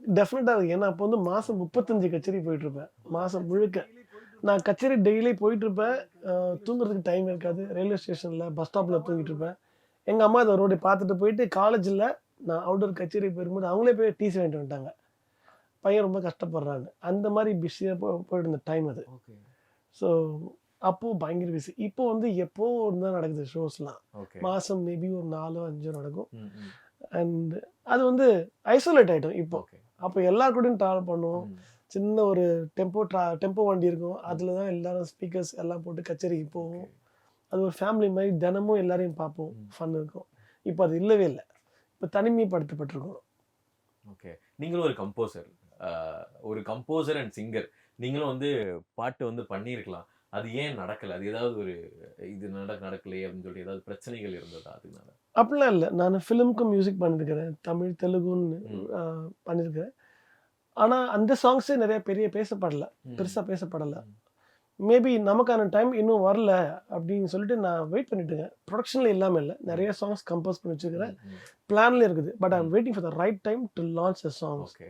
டெஃபினட்டாக இருக்குது. ஏன்னா அப்போ வந்து மாதம் 35 கச்சேரி போயிட்டுருப்பேன் மாதம் முழுக்க. நான் கச்சேரி டெய்லி போயிட்டுருப்பேன். தூங்குறதுக்கு டைம் இருக்காது. ரயில்வே ஸ்டேஷனில் பஸ் ஸ்டாப்பில் தூங்கிட்டு இருப்பேன். எங்கள் அம்மா இதை ரோடு பார்த்துட்டு போயிட்டு காலேஜில் நான் அவுட்டோர் கச்சேரி போயிருக்கும்போது அவங்களே போய் டிசி வாங்கிட்டு வந்துட்டாங்க. பையன் ரொம்ப கஷ்டப்படுறான்னு. அந்த மாதிரி பிஸியாக போயிட்டு இருந்த டைம் அது. ஓகே. ஸோ அப்போது பயங்கர பிஸி. இப்போ வந்து எப்போ ஒன்று தான் நடக்குது ஷோஸ்லாம். ஓகே. மாதம் மேபி ஒரு 4 5 நடக்கும். ம், ம். அண்ட் அது வந்து ஐசோலேட் ஆகிட்டோம் இப்போ. ஓகே. அப்போ எல்லார் கூடயும் ட்ராவல் பண்ணுவோம். ம். சின்ன ஒரு டெம்போ வண்டி இருக்கும். அதில் தான் எல்லாரும் ஸ்பீக்கர்ஸ் எல்லாம் போட்டு கச்சேரிக்கு போவோம். ஓகே. அது ஒரு ஃபேமிலி மாதிரி தினமும் எல்லாரையும் பார்ப்போம். ம். ஃபன் இருக்கும். இப்போ அது இல்லவே இல்லை. இப்போ தனிமைப்படுத்தப்பட்டிருக்கோம். ஓகே. நீங்களும் ஒரு கம்போசர். ஒரு கம்போசர் அண்ட் சிங்கர். நீங்களும் வந்து பாட்டு வந்து பண்ணியிருக்கலாம். அது ஏன் நடக்கல? அது ஏதாவது ஒரு இது நடக்கலையே அப்படின்னு சொல்லி ஏதாவது பிரச்சனைகள் இருந்ததா அதனால? அப்படிலாம் இல்லை. நான் ஃபிலிமுக்கும் மியூசிக் பண்ணியிருக்கிறேன். தமிழ், தெலுங்குன்னு ம். பண்ணியிருக்கிறேன். ஆனால் அந்த சாங்ஸே நிறைய பேசப்படலை. ம். பெருசாக பேசப்படலை. ம். மேபி நமக்கான டைம் இன்னும் வரல அப்படின்னு சொல்லிட்டு நான் வெயிட் பண்ணிட்டுருக்கேன். ப்ரொடக்ஷனில் இல்லாமல் இல்லை. நிறைய சாங்ஸ் கம்போஸ் பண்ணி வச்சுருக்கிறேன். ம். ம். பிளான்ல இருக்குது. But I am waiting for the right time to launch the songs. Okay.